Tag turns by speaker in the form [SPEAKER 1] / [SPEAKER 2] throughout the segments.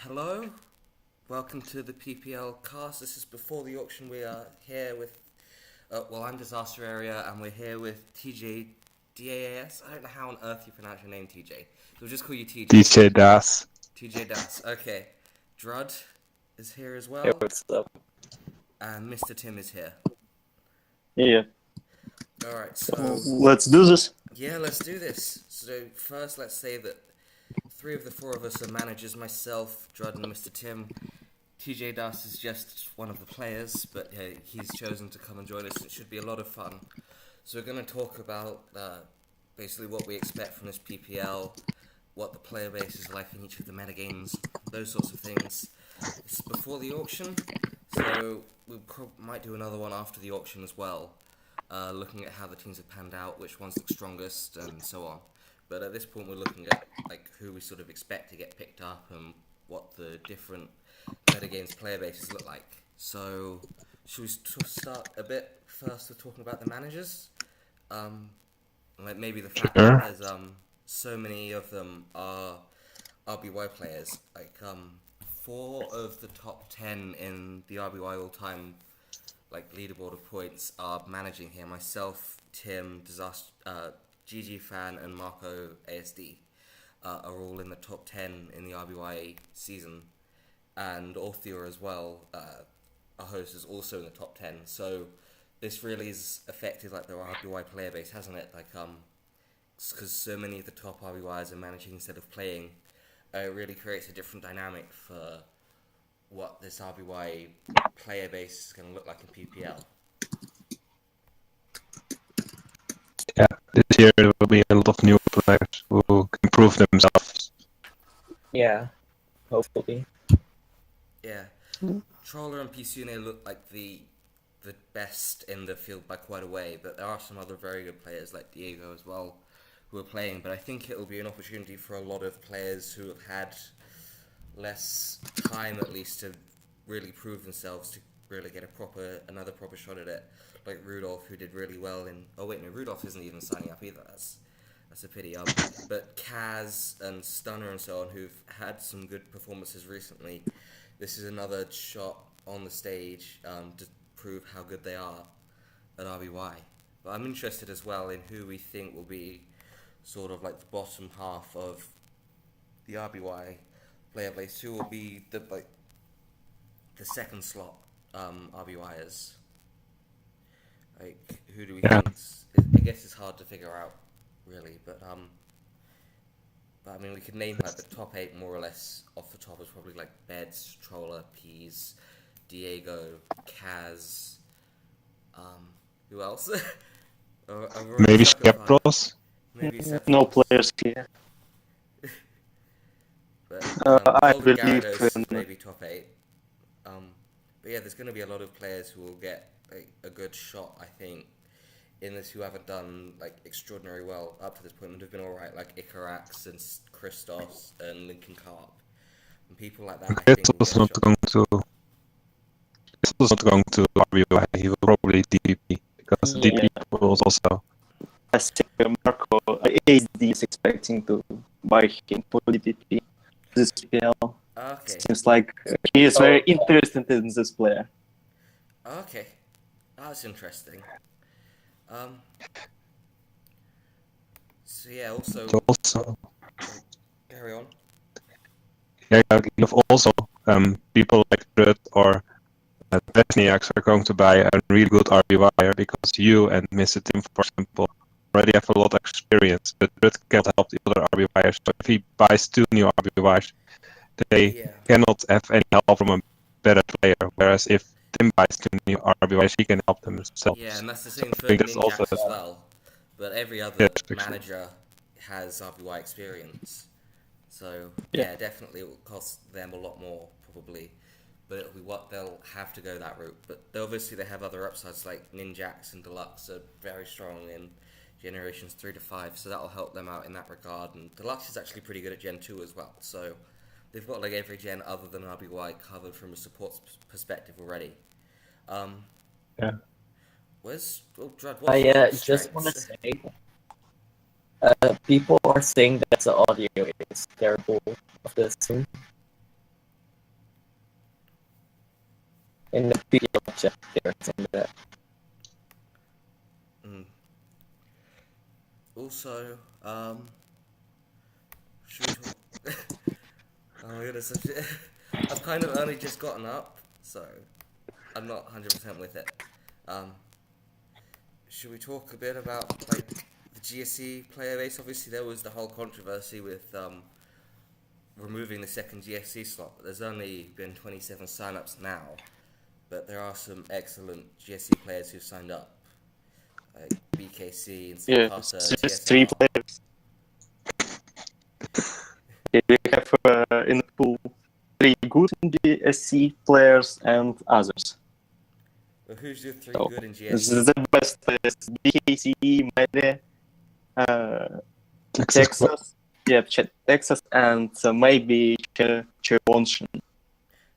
[SPEAKER 1] Hello, welcome to the PPL cast. This is before the auction. We are here with, I'm Disaster Area, and we're here with Tjdaas. I don't know how on earth you pronounce your name, TJ. So we'll just call you TJ.
[SPEAKER 2] Tjdaas.
[SPEAKER 1] Tjdaas. Okay. Drud is here as
[SPEAKER 3] Hey,
[SPEAKER 1] well,
[SPEAKER 3] what's up?
[SPEAKER 1] and Mr. Tim is here.
[SPEAKER 3] Yeah.
[SPEAKER 1] Alright, so
[SPEAKER 3] Let's do this.
[SPEAKER 1] yeah, let's do this. So first, let's say that three of the four of us are managers: myself, Drud, and Mr. Tim. Tjdaas is just one of the players, but he's chosen to come and join us. It should be a lot of fun. So we're going to talk about basically what we expect from this PPL, what the player base is like in each of the metagames, those sorts of things. It's before the auction, so we might do another one after the auction as well, looking at how the teams have panned out, which ones look strongest, and so on. But at this point, we're looking at like who we sort of expect to get picked up and what the different metagames player bases look like. So, should we start a bit first with talking about the managers? Like maybe the fact that there's so many of them are RBY players. Like 4 of the top 10 in the RBY all-time like leaderboard of points are managing here. Myself, Tim, GG Fan, and Marco ASD are all in the top 10 in the RBY season. And Orthea as well, our host, is also in the top 10. So this really has affected like the RBY player base, hasn't it? Like because so many of the top RBYs are managing instead of playing, it really creates a different dynamic for what this RBY player base is going to look like in PPL.
[SPEAKER 2] Yeah, this year there will be a lot of new players who can prove themselves.
[SPEAKER 3] Yeah, hopefully.
[SPEAKER 1] Yeah. Troller and Pisune look like the best in the field by quite a way, but there are some other very good players like Diego as well who are playing, but I think it will be an opportunity for a lot of players who have had less time at least to really prove themselves, to really get another proper shot at it, like Rudolph, who did really well in... Oh wait, no, Rudolph isn't even signing up either, that's a pity. But Kaz and Stunner and so on, who've had some good performances recently, this is another shot on the stage to prove how good they are at RBY. But I'm interested as well in who we think will be sort of like the bottom half of the RBY player base. Who will be the second slot RBYers? Like, who do we think? I guess it's hard to figure out, really. But I mean, we could name like the top 8 more or less off the top. Is probably like Beds, Troller, Peas, Diego, Kaz. Who else?
[SPEAKER 2] Maybe Skepros?
[SPEAKER 1] Maybe
[SPEAKER 3] No players here.
[SPEAKER 1] But
[SPEAKER 3] I
[SPEAKER 1] Golden
[SPEAKER 3] believe
[SPEAKER 1] Gyarados
[SPEAKER 3] in...
[SPEAKER 1] maybe top 8. But yeah, there's going to be a lot of players who will get a good shot, I think, in this, who haven't done like extraordinary well up to this point, and have been alright, like Icarax and Tjdaas and Lincoln Carp. And people like that, I think,
[SPEAKER 2] It's not going to RBY, he will probably DPP, because DPP was also...
[SPEAKER 3] I think Marco ASD is expecting to buy him for DPP this PPL.
[SPEAKER 1] Okay.
[SPEAKER 3] Seems like he is very interested in this player.
[SPEAKER 1] Okay. That's interesting. So yeah, also... Carry on.
[SPEAKER 2] Yeah, you have also people like Drud or Besniaks are going to buy a really good RBYer, because you and Mr. Tim, for example, already have a lot of experience, but Drud can't help the other RBYers. So if he buys 2 new RBYers, they cannot have any help from a better player. Whereas if Tim buys 2 new RBYers, he can help them himself.
[SPEAKER 1] Yeah, and that's the same for Ninjax as well. But every other manager has RBY experience. So yeah, definitely it will cost them a lot more probably. But it'll be what they'll have to go that route. But obviously they have other upsides, like Ninjax and Deluxe are very strong in generations 3 to 5, so that'll help them out in that regard. And Deluxe is actually pretty good at Gen 2 as well, so they've got like every gen other than RBY covered from a support perspective already. Where's Drud?
[SPEAKER 4] I just want to say, people are saying that the audio is terrible of this. in the PPL chat there, saying that.
[SPEAKER 1] Also, should we talk? Oh my goodness, I've kind of only just gotten up, so I'm not 100% with it. Should we talk a bit about like the GSC player base? Obviously, there was the whole controversy with removing the second GSC slot, but there's only been 27 signups now. But there are some excellent GSC players who signed up, like BKC and
[SPEAKER 3] Yeah,
[SPEAKER 1] Carter,
[SPEAKER 3] just three
[SPEAKER 1] TSR.
[SPEAKER 3] players. Okay, we have in the pool 3 good GSC players and others.
[SPEAKER 1] Well, who's your 3
[SPEAKER 3] So,
[SPEAKER 1] good in
[SPEAKER 3] this
[SPEAKER 1] GSC?
[SPEAKER 3] is the best players: BKC, Mede, Texas, Texas, and maybe Chewonshin.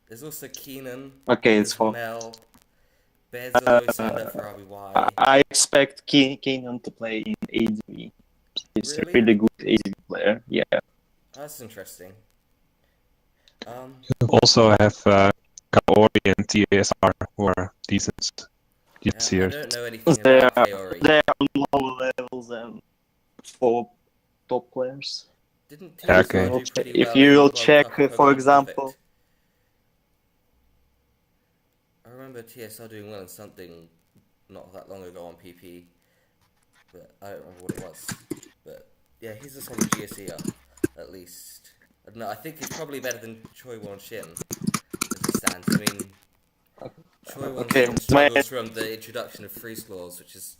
[SPEAKER 1] There's also Keenan.
[SPEAKER 3] Okay, it's
[SPEAKER 1] There's
[SPEAKER 3] 4.
[SPEAKER 1] Mel. Bez always signed up for RBY.
[SPEAKER 3] I expect Keenan to play in ADV. He's
[SPEAKER 1] Really?
[SPEAKER 3] a really good ADV player. Yeah.
[SPEAKER 1] That's interesting.
[SPEAKER 2] You also have Kaori and TSR who are decent
[SPEAKER 1] Yeah,
[SPEAKER 2] this
[SPEAKER 1] I
[SPEAKER 2] year.
[SPEAKER 1] don't know anything
[SPEAKER 3] They
[SPEAKER 1] about
[SPEAKER 3] are,
[SPEAKER 1] Kaori.
[SPEAKER 3] they are lower levels than 4 top players.
[SPEAKER 1] Didn't
[SPEAKER 2] Yeah,
[SPEAKER 1] TSR
[SPEAKER 2] okay.
[SPEAKER 1] do pretty
[SPEAKER 3] If
[SPEAKER 1] well
[SPEAKER 3] you
[SPEAKER 1] in
[SPEAKER 3] will
[SPEAKER 1] World
[SPEAKER 3] check,
[SPEAKER 1] Cup of
[SPEAKER 3] for
[SPEAKER 1] Pokemon
[SPEAKER 3] example,
[SPEAKER 1] Perfect? I remember TSR doing well in something not that long ago on PP, but I don't remember what it was. But yeah, he's a solid GSER, at least. I don't know, I think he's probably better than Choi Won Shin as it stands. I mean, Choi Won
[SPEAKER 3] okay,
[SPEAKER 1] Shin struggles from the introduction of freeze laws, which is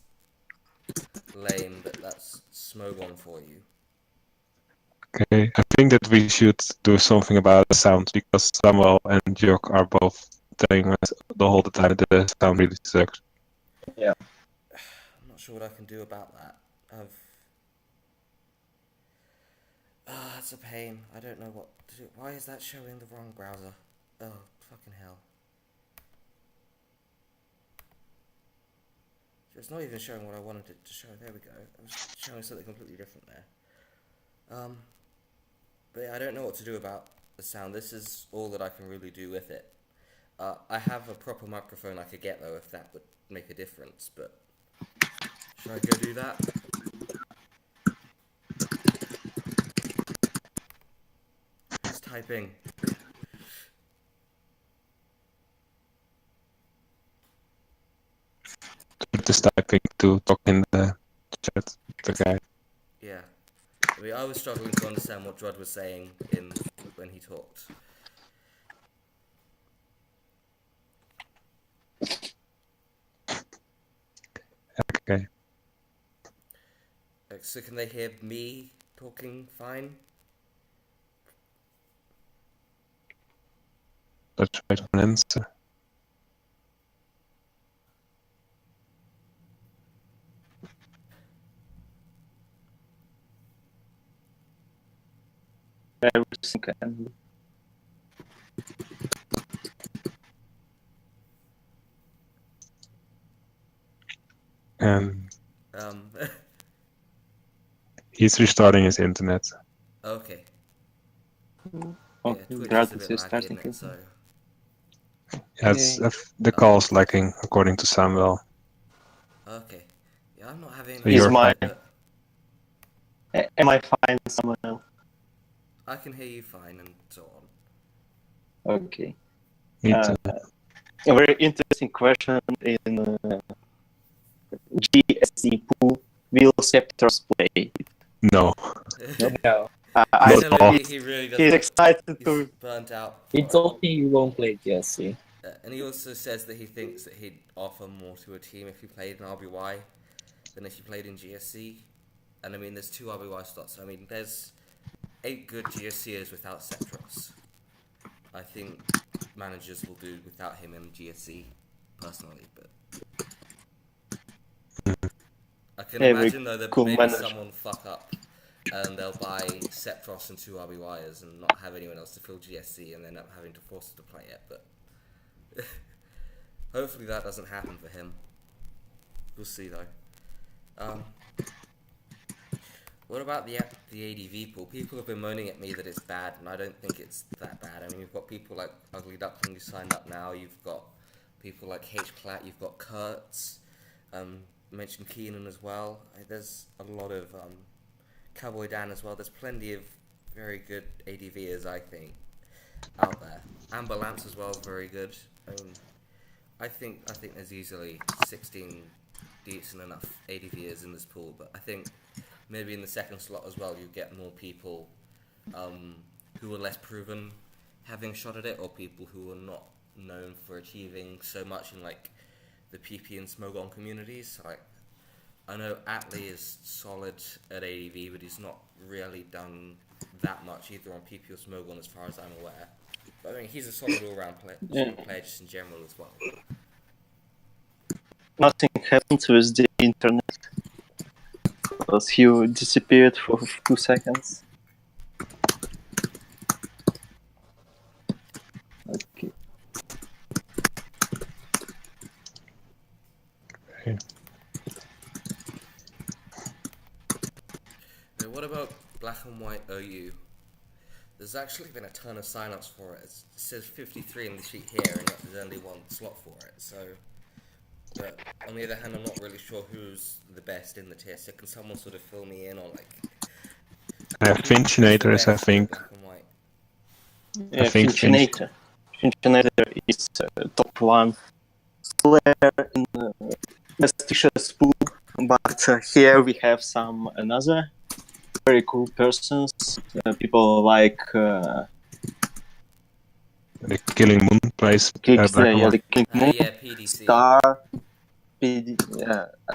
[SPEAKER 1] lame, but that's Smogon for you.
[SPEAKER 2] Okay, I think that we should do something about the sound because Samuel and Jok are both telling us the whole time that the sound really sucks.
[SPEAKER 4] Yeah.
[SPEAKER 1] I'm not sure what I can do about that. It's a pain. I don't know what to do. Why is that showing the wrong browser? Oh, fucking hell. It's not even showing what I wanted it to show. There we go. I was showing something completely different there. But yeah, I don't know what to do about the sound. This is all that I can really do with it. I have a proper microphone I could get though if that would make a difference, but should I go do that? Who's typing?
[SPEAKER 2] Just typing to talk in the chat, the guy.
[SPEAKER 1] Yeah. I mean, I was struggling to understand what Drud was saying when he talked.
[SPEAKER 2] Okay.
[SPEAKER 1] So can they hear me talking fine?
[SPEAKER 2] Let's wait for an answer.
[SPEAKER 3] everything can.
[SPEAKER 2] And
[SPEAKER 1] Um,
[SPEAKER 2] he's restarting his internet.
[SPEAKER 1] okay.
[SPEAKER 3] Okay,
[SPEAKER 1] Yeah, Twitch
[SPEAKER 3] Drud
[SPEAKER 1] is a
[SPEAKER 3] is
[SPEAKER 1] bit laggy,
[SPEAKER 3] restarting
[SPEAKER 1] isn't it? So,
[SPEAKER 2] Yes,
[SPEAKER 3] Okay.
[SPEAKER 2] the call's lacking according to Samuel.
[SPEAKER 1] okay. Yeah, I'm not having
[SPEAKER 2] So
[SPEAKER 1] any
[SPEAKER 3] Is
[SPEAKER 2] you're
[SPEAKER 3] my-
[SPEAKER 2] fine.
[SPEAKER 1] but
[SPEAKER 3] Am I fine, Samuel?
[SPEAKER 1] I can hear you fine and so on.
[SPEAKER 3] Okay.
[SPEAKER 2] Me too.
[SPEAKER 3] A very interesting question in GSC pool. Will Scepters play?
[SPEAKER 2] No.
[SPEAKER 4] No.
[SPEAKER 3] I
[SPEAKER 2] Not
[SPEAKER 1] Telling
[SPEAKER 2] all.
[SPEAKER 1] me he really doesn't.
[SPEAKER 3] He's excited
[SPEAKER 1] He's
[SPEAKER 3] to.
[SPEAKER 1] burnt out.
[SPEAKER 4] He
[SPEAKER 1] for it.
[SPEAKER 4] told me he won't play Jesse.
[SPEAKER 1] And he also says that he thinks that he'd offer more to a team if he played in RBY than if he played in GSC. And I mean, there's 2 RBY slots. I mean, there's 8 good GSCers without Septros. I think managers will do without him in GSC, personally. But I can
[SPEAKER 3] Every
[SPEAKER 1] imagine though that
[SPEAKER 3] cool
[SPEAKER 1] maybe
[SPEAKER 3] manager.
[SPEAKER 1] someone fuck up and they'll buy Septros and 2 RBYers and not have anyone else to fill GSC and then up having to force him to play it. But hopefully that doesn't happen for him. We'll see though. What about the ADV pool? People have been moaning at me that it's bad, and I don't think it's that bad. I mean, you've got people like Ugly Duckling who signed up now. You've got people like H-Clat, you've got Kurtz, mentioned Keenan as well. There's a lot of Cowboy Dan as well. There's plenty of very good ADVers, I think, out there. Amber Lamps as well is very good. I mean, I think there's easily 16 decent enough ADVers in this pool, but I think maybe in the second slot as well you get more people who are less proven having shot at it, or people who are not known for achieving so much in like the PP and Smogon communities. Like, I know Atlee is solid at ADV, but he's not really done that much either on PP or Smogon as far as I'm aware. But I mean, he's a solid all-round player just in general as well.
[SPEAKER 3] Nothing happened with the internet because he disappeared for 2 seconds. Okay.
[SPEAKER 1] Now, what about Black and White OU? There's actually been a ton of signups for it. It says 53 in the sheet here, and yet there's only one slot for it. So, but on the other hand, I'm not really sure who's the best in the tier. So can someone sort of fill me in on like?
[SPEAKER 2] Finchinator is, I think.
[SPEAKER 1] Black and White.
[SPEAKER 3] Yeah,
[SPEAKER 2] I think
[SPEAKER 3] Finchinator. Finchinator is top one player in prestigious pool, but here we have some another very cool persons. People like
[SPEAKER 2] The Killing Moon plays
[SPEAKER 3] Kicks,
[SPEAKER 2] Black and White.
[SPEAKER 3] the King Moon,
[SPEAKER 1] Yeah, PDC.
[SPEAKER 3] Star, PD,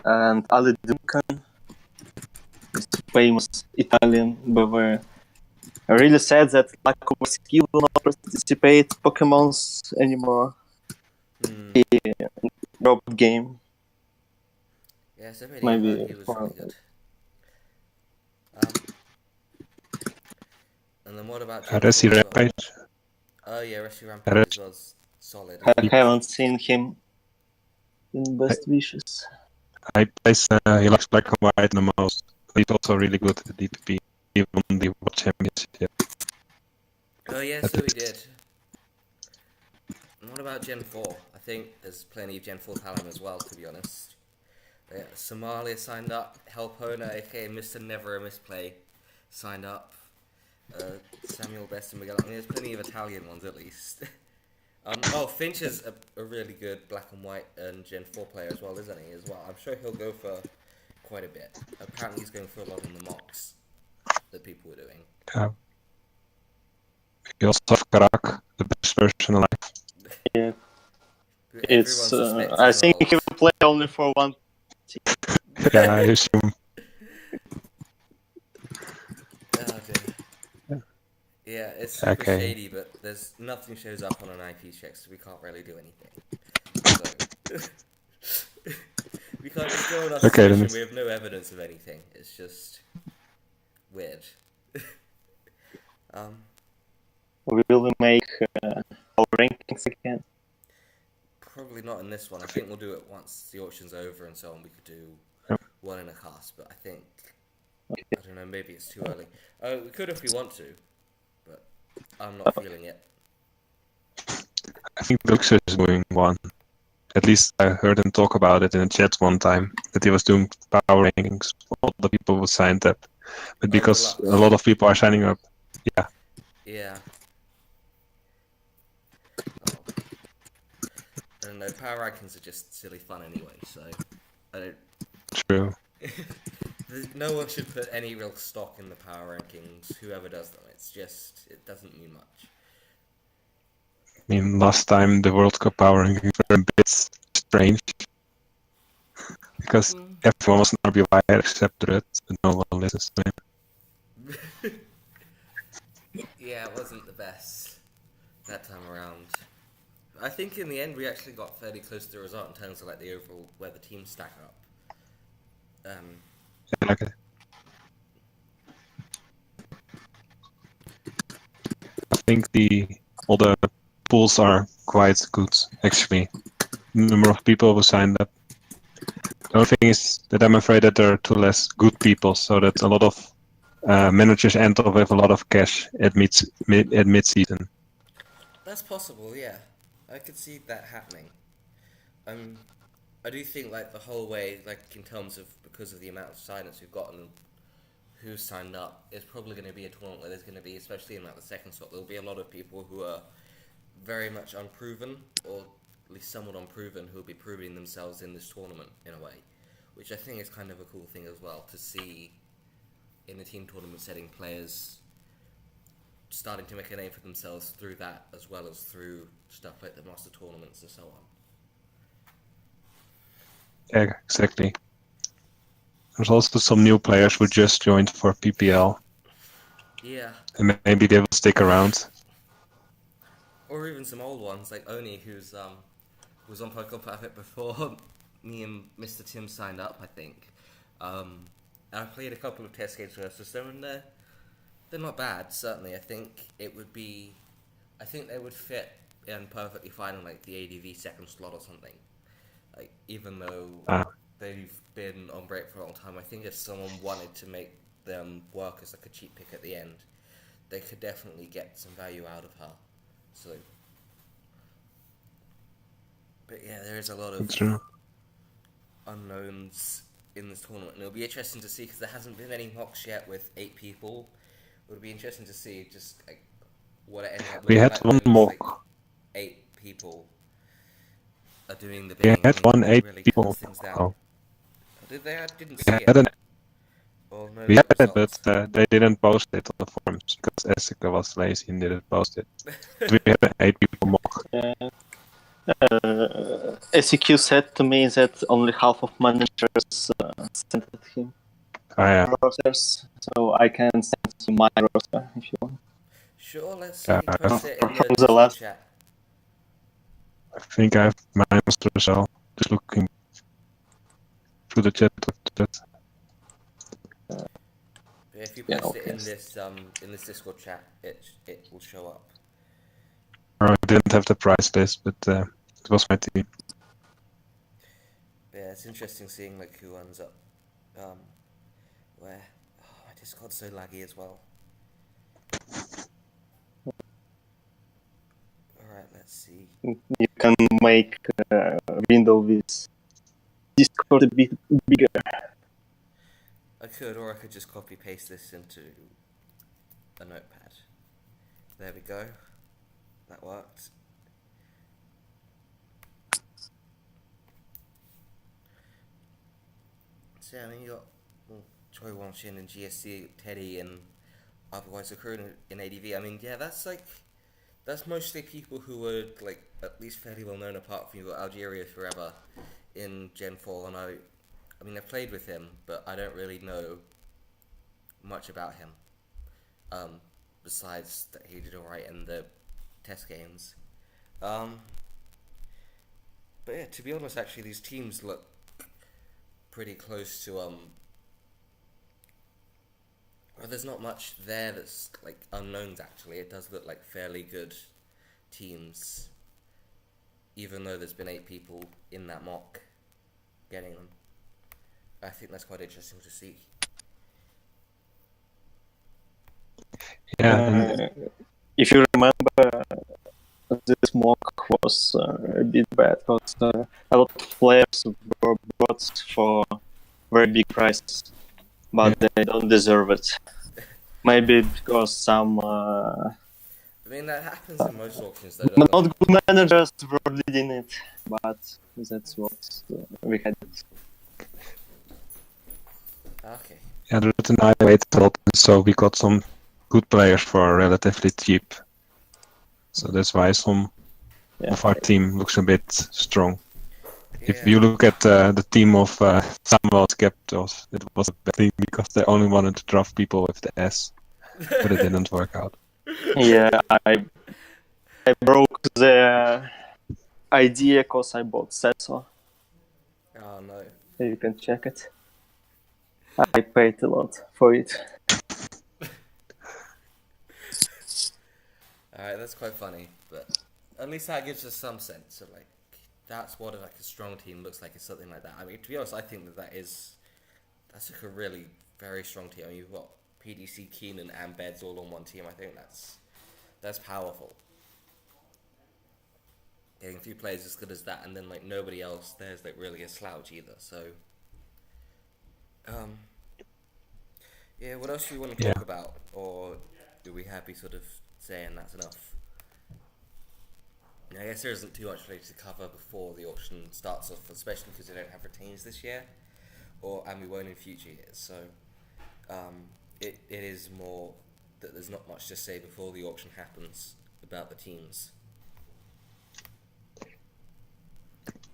[SPEAKER 3] and Ali Duncan, this famous Italian BW. Really sad that Lakoworski will not participate Pokemons anymore. He dropped game.
[SPEAKER 1] Yeah, so
[SPEAKER 3] Maybe
[SPEAKER 1] he was really good. And then what about
[SPEAKER 2] Resi
[SPEAKER 1] Gen 4 as well?
[SPEAKER 2] Rampage.
[SPEAKER 1] Oh yeah, Resi Rampage was solid.
[SPEAKER 3] I haven't seen him in Best Wishes.
[SPEAKER 2] He likes Black and White the most. He's also really good at DPP, even on the World Championship.
[SPEAKER 1] Oh yeah, so he did. And what about Gen 4? I think there's plenty of Gen 4 talent as well, to be honest. Yeah, Somalia signed up, Helpona, aka Mr. Never a Misplay, signed up. Samuel Best and Miguel. I mean, there's plenty of Italian ones at least. Finch is a really good Black and White and Gen 4 player as well, isn't he? As well, I'm sure he'll go for quite a bit. Apparently, he's going for a lot in the mocks that people were doing.
[SPEAKER 2] Yeah. We also have Karak, the best version alive.
[SPEAKER 3] Yeah,
[SPEAKER 1] Everyone suspects
[SPEAKER 3] I
[SPEAKER 1] he's
[SPEAKER 3] think
[SPEAKER 1] old.
[SPEAKER 3] he will play only for one.
[SPEAKER 2] Yeah, I assume.
[SPEAKER 1] Oh dear. Yeah, it's super
[SPEAKER 2] Okay.
[SPEAKER 1] shady, but there's nothing shows up on an IP check, so we can't really do anything. So we can't just go on our
[SPEAKER 2] Okay, then
[SPEAKER 1] suspicion. We have no evidence of anything. It's just weird.
[SPEAKER 3] Will we make our rankings again?
[SPEAKER 1] Probably not in this one. I think we'll do it once the auction's over and so on. We could do one in a cast, but I think I don't know. Maybe it's too early. We could if we want to, but I'm not feeling it.
[SPEAKER 2] I think Luxus is doing one. At least I heard him talk about it in the chat one time, that he was doing power rankings for all the people who signed up. But because a lot of people are signing up, yeah.
[SPEAKER 1] Yeah. I don't know. Power rankings are just silly fun anyway, so I don't.
[SPEAKER 2] True.
[SPEAKER 1] No one should put any real stock in the power rankings. Whoever does them, it doesn't mean much.
[SPEAKER 2] I mean, last time the World Cup power rankings were a bit strange. Because everyone was an RBY except drud, but no one listens to him.
[SPEAKER 1] Yeah, it wasn't the best that time around. I think in the end we actually got fairly close to the result in terms of like the overall where the teams stack up.
[SPEAKER 2] Okay. I think all the pools are quite good, actually. Number of people who signed up. The only thing is that I'm afraid that there are too less good people, so that a lot of managers end up with a lot of cash at mid-season.
[SPEAKER 1] That's possible, yeah. I could see that happening. I do think like the whole way, like in terms of because of the amount of signings we've gotten, who signed up, it's probably going to be a tournament where there's going to be, especially in like the second slot, there'll be a lot of people who are very much unproven, or at least somewhat unproven, who will be proving themselves in this tournament in a way, which I think is kind of a cool thing as well to see in the team tournament setting, players starting to make a name for themselves through that, as well as through stuff like the master tournaments and so on.
[SPEAKER 2] Yeah, exactly. There's also some new players who just joined for PPL,
[SPEAKER 1] Yeah,
[SPEAKER 2] and maybe they will stick around.
[SPEAKER 1] or even some old ones like Oni, who's was on Pokemon Perfect before me and Mr. Tim signed up, I think. I played a couple of test games versus them, and they're not bad. Certainly, I think it would be. I think they would fit in perfectly fine in like the ADV second slot or something. Like even though they've been on break for a long time, I think if someone wanted to make them work as like a cheap pick at the end, they could definitely get some value out of her. So, but yeah, there is a lot of
[SPEAKER 2] True.
[SPEAKER 1] unknowns in this tournament, and it'll be interesting to see because there hasn't been any mocks yet with 8 people. It would be interesting to see just like what it ends up
[SPEAKER 2] We
[SPEAKER 1] looking
[SPEAKER 2] had
[SPEAKER 1] like.
[SPEAKER 2] one
[SPEAKER 1] Those, like,
[SPEAKER 2] mock.
[SPEAKER 1] 8 people are doing the
[SPEAKER 2] We
[SPEAKER 1] bidding.
[SPEAKER 2] had
[SPEAKER 1] I mean,
[SPEAKER 2] one
[SPEAKER 1] it
[SPEAKER 2] 8
[SPEAKER 1] really
[SPEAKER 2] people.
[SPEAKER 1] cuts things down.
[SPEAKER 2] Oh.
[SPEAKER 1] Did they? I didn't
[SPEAKER 2] We
[SPEAKER 1] see
[SPEAKER 2] had,
[SPEAKER 1] it.
[SPEAKER 2] an,
[SPEAKER 1] Or no
[SPEAKER 2] we had it,
[SPEAKER 1] results.
[SPEAKER 2] but they didn't post it on the forums because Esika was lazy and didn't post it. We had an 8 people mock.
[SPEAKER 3] SEQ said to me that only half of managers sent him rosters, so I can send you my roster if you want.
[SPEAKER 1] Sure, let's see.
[SPEAKER 2] Yeah,
[SPEAKER 1] Post it in
[SPEAKER 3] from
[SPEAKER 1] the
[SPEAKER 3] the
[SPEAKER 1] Discord
[SPEAKER 3] last-
[SPEAKER 1] chat.
[SPEAKER 2] I think I have mine or so. Just looking through the chat.
[SPEAKER 1] Yeah, if you
[SPEAKER 3] Yeah,
[SPEAKER 1] post it
[SPEAKER 3] okay.
[SPEAKER 1] in this Discord chat, it will show up.
[SPEAKER 2] I didn't have the price list, but it was my team.
[SPEAKER 1] Yeah, it's interesting seeing like who ends up where. Oh, my Discord's so laggy as well. Alright, let's see.
[SPEAKER 3] You can make window with Discord a bit bigger.
[SPEAKER 1] I could, or I could just copy paste this into a notepad. There we go. That worked. So yeah, I mean you got Choi Won Shin and GSC, Teddy, and otherwise a crew in ADV. I mean, yeah, that's mostly people who were like at least fairly well known. Apart from you got Algeria Forever in Gen 4, and I mean, I played with him, but I don't really know much about him. Besides that he did alright in the test games. But yeah, to be honest, actually, these teams look pretty close to well, there's not much there that's like unknowns. Actually, it does look like fairly good teams, even though there's been 8 people in that mock getting them. I think that's quite interesting to see.
[SPEAKER 2] Yeah,
[SPEAKER 3] If you remember, this mock was a bit bad because a lot of players were brought for very big prices, but they don't deserve it. Maybe because some
[SPEAKER 1] I mean, that happens in most auctions, though. Doesn't
[SPEAKER 3] not
[SPEAKER 1] it?
[SPEAKER 3] good managers were leading it, but that's what we had.
[SPEAKER 1] Okay.
[SPEAKER 2] yeah, Drud and I waited a lot, so we got some good players for relatively cheap. So that's why some of our team looks a bit strong. If you look at the team of Samuel's Capitals, it was a bad thing because they only wanted to draft people with the S, but it didn't work out.
[SPEAKER 3] Yeah, I broke the idea because I bought Setso.
[SPEAKER 1] Oh no.
[SPEAKER 3] You can check it. I paid a lot for it.
[SPEAKER 1] Alright, that's quite funny, but at least that gives us some sense of like that's what like a strong team looks like. Is something like that. I mean, to be honest, I think that's like a really very strong team. I mean, you've got PDC, Keenan, and Beds all on one team. I think that's powerful. getting a few players as good as that, and then like nobody else there's like really a slouch either. So, yeah. What else do you want to
[SPEAKER 2] Yeah.
[SPEAKER 1] talk about, or are we happy sort of saying that's enough? I guess there isn't too much really to cover before the auction starts off, especially because they don't have retains this year, and we won't in future years. So, it is more that there's not much to say before the auction happens about the teams.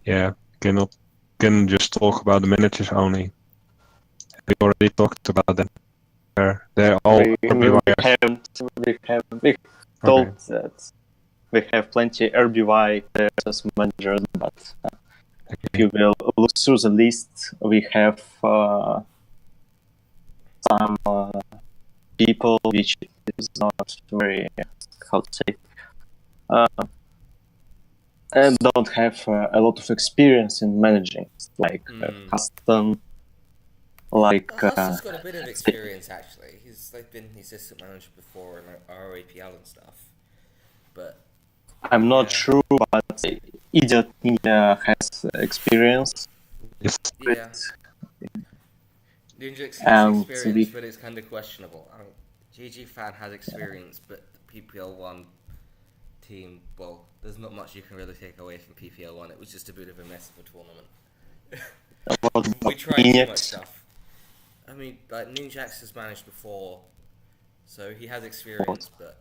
[SPEAKER 2] Yeah, can just talk about the managers only. We already talked about them. They're all
[SPEAKER 3] we
[SPEAKER 2] RBYers.
[SPEAKER 3] we told
[SPEAKER 2] Okay.
[SPEAKER 3] that we have plenty RBY players as managers, but if you will look through the list, we have some people which is not very, how to say, and don't have a lot of experience in managing, like Huston, like
[SPEAKER 1] Huston's got a bit of experience actually. He's like been the assistant manager before in like RAPL and stuff. But
[SPEAKER 3] I'm not sure, but Idiot Ninja has experience.
[SPEAKER 2] Yes.
[SPEAKER 1] yeah, Ninja has
[SPEAKER 3] And
[SPEAKER 1] experience, but it's kind of questionable. I mean, GG Fan has experience, but the PPL1 team, well, there's not much you can really take away from PPL1. It was just a bit of a mess of a tournament. We tried too much stuff. I mean, like Ninjax has managed before, so he has experience, but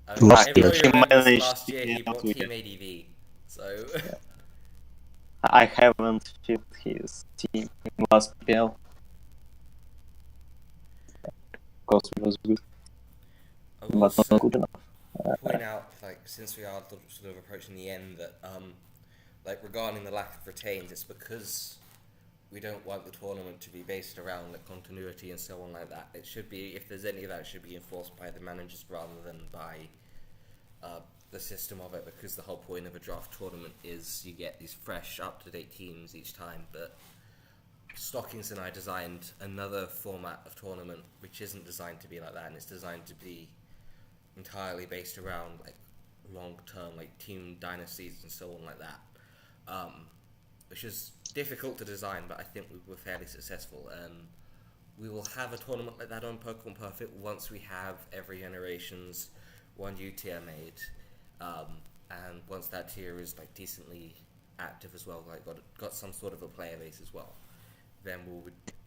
[SPEAKER 1] everybody remembers last year he brought Team ADV, so
[SPEAKER 3] I haven't filled his team in last PPL because it was good,
[SPEAKER 1] I
[SPEAKER 3] but
[SPEAKER 1] will
[SPEAKER 3] not good enough.
[SPEAKER 1] point out, like, since we are sort of approaching the end, that like regarding the lack of retains, it's because we don't want the tournament to be based around like continuity and so on like that. It should be, if there's any of that, it should be enforced by the managers rather than by the system of it, because the whole point of a draft tournament is you get these fresh, up-to-date teams each time. But Stockings and I designed another format of tournament which isn't designed to be like that, and it's designed to be entirely based around like long-term like team dynasties and so on like that, which is difficult to design, but I think we were fairly successful, and we will have a tournament like that on Pokemon Perfect once we have every generation's one U tier made, and once that tier is like decently active as well, like got some sort of a player base as well, then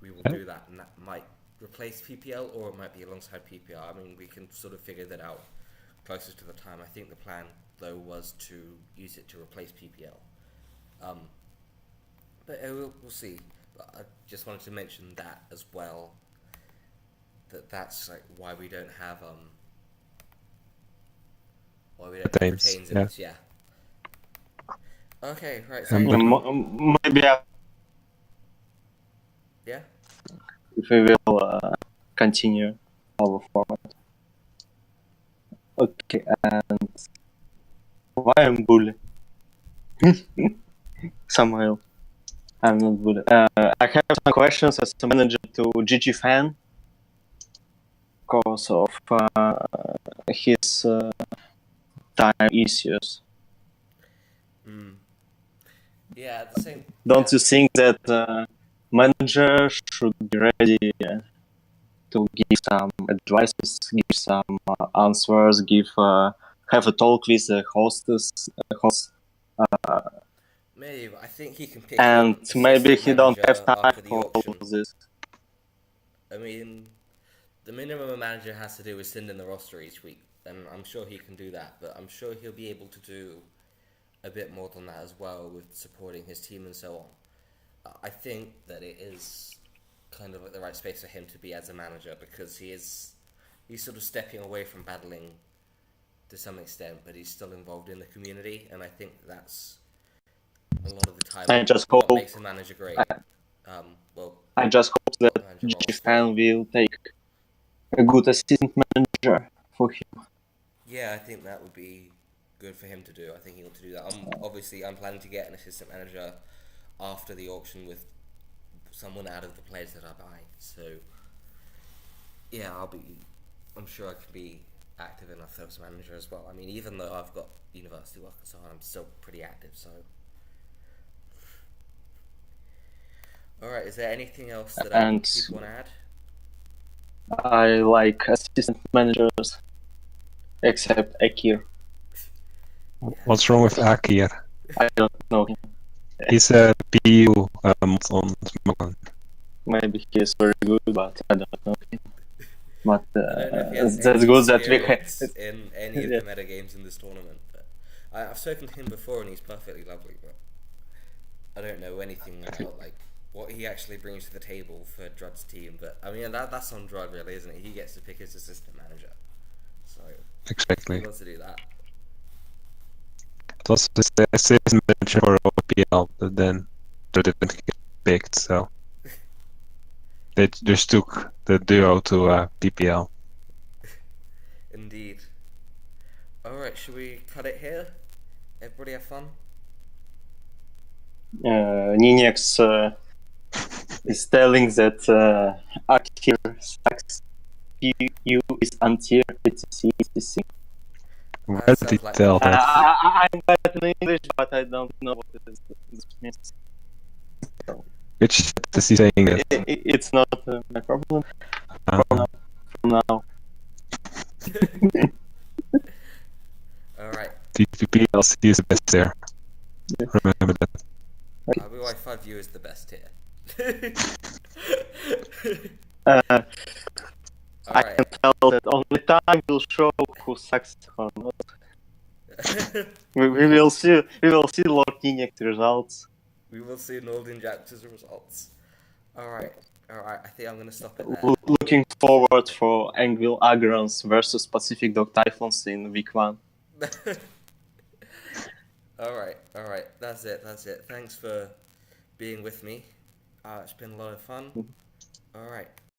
[SPEAKER 1] we will do that, and that might replace PPL or it might be alongside PPL. I mean, we can sort of figure that out closer to the time. I think the plan though was to use it to replace PPL. But we'll see. But I just wanted to mention that as well. That's like why we don't have retains in this. Yeah. Okay. Right. So
[SPEAKER 3] Maybe
[SPEAKER 1] yeah.
[SPEAKER 3] if we will continue our format. Okay, and why I'm bully? Samuel, I'm not bully. I have some questions as a manager to GG Fan because of his time issues.
[SPEAKER 1] Yeah. The same.
[SPEAKER 3] Don't you think that manager should be ready to give some advices, give some answers, have a talk with the host.
[SPEAKER 1] Maybe, but I think he can pick.
[SPEAKER 3] And maybe he don't have time for
[SPEAKER 1] auction.
[SPEAKER 3] all this.
[SPEAKER 1] I mean, the minimum a manager has to do is send in the roster each week, and I'm sure he can do that. But I'm sure he'll be able to do a bit more than that as well with supporting his team and so on. I think that it is kind of like the right space for him to be as a manager, because he's sort of stepping away from battling to some extent, but he's still involved in the community, and I think that's a lot of the time what makes a manager great.
[SPEAKER 3] I just hope that GG Fan will take a good assistant manager for him.
[SPEAKER 1] Yeah, I think that would be good for him to do. I think he ought to do that. I'm planning to get an assistant manager after the auction with someone out of the players that I buy. So yeah, I'm sure I can be active enough as manager as well. I mean, even though I've got university work and so on. I'm still pretty active, so. Alright, is there anything else that
[SPEAKER 3] And
[SPEAKER 1] people want to add?
[SPEAKER 3] I like assistant managers, except Akir.
[SPEAKER 2] What's wrong with Akir?
[SPEAKER 3] I don't know him.
[SPEAKER 2] He's a PU mod on Smogon.
[SPEAKER 3] Maybe he is very good, but I don't know him. But
[SPEAKER 1] I don't know if he has
[SPEAKER 3] that's
[SPEAKER 1] any
[SPEAKER 3] good that we have.
[SPEAKER 1] experience in any of
[SPEAKER 3] Yeah.
[SPEAKER 1] the meta games in this tournament. But I've spoken to him before, and he's perfectly lovely. But I don't know anything about like what he actually brings to the table for Drud's team. But I mean, that's on Drud, really, isn't it? He gets to pick his assistant manager, so
[SPEAKER 2] Exactly.
[SPEAKER 1] he wants to do that.
[SPEAKER 2] It was the assistant manager for OPL, but then they didn't get picked, so they just took the duo to PPL.
[SPEAKER 1] Indeed. Alright, should we cut it here? Everybody have fun?
[SPEAKER 3] Ninex is telling that Akir sucks. PU is untier, etc, etc.
[SPEAKER 2] Where
[SPEAKER 1] That
[SPEAKER 2] did he
[SPEAKER 1] sounds like
[SPEAKER 2] tell
[SPEAKER 1] my-
[SPEAKER 2] that?
[SPEAKER 3] I'm bad in English, but I don't know what this means.
[SPEAKER 2] Which chat is he saying that?
[SPEAKER 3] It's not my problem
[SPEAKER 2] Uh,
[SPEAKER 3] from now.
[SPEAKER 1] Alright,
[SPEAKER 2] PPL is the best there.
[SPEAKER 3] Yeah.
[SPEAKER 2] Remember that.
[SPEAKER 1] BY5 view is the best here.
[SPEAKER 3] I
[SPEAKER 1] Alright.
[SPEAKER 3] can tell that only time will show who sucks or not. We will see. We will see Lord Ninex results.
[SPEAKER 1] We will see Nordin Jax's results. Alright, I think I'm gonna stop it there.
[SPEAKER 3] Looking forward for Angvil Agrons versus Pacific Dog Typhoons in week 1.
[SPEAKER 1] Alright, that's it. Thanks for being with me. It's been a lot of fun. Alright.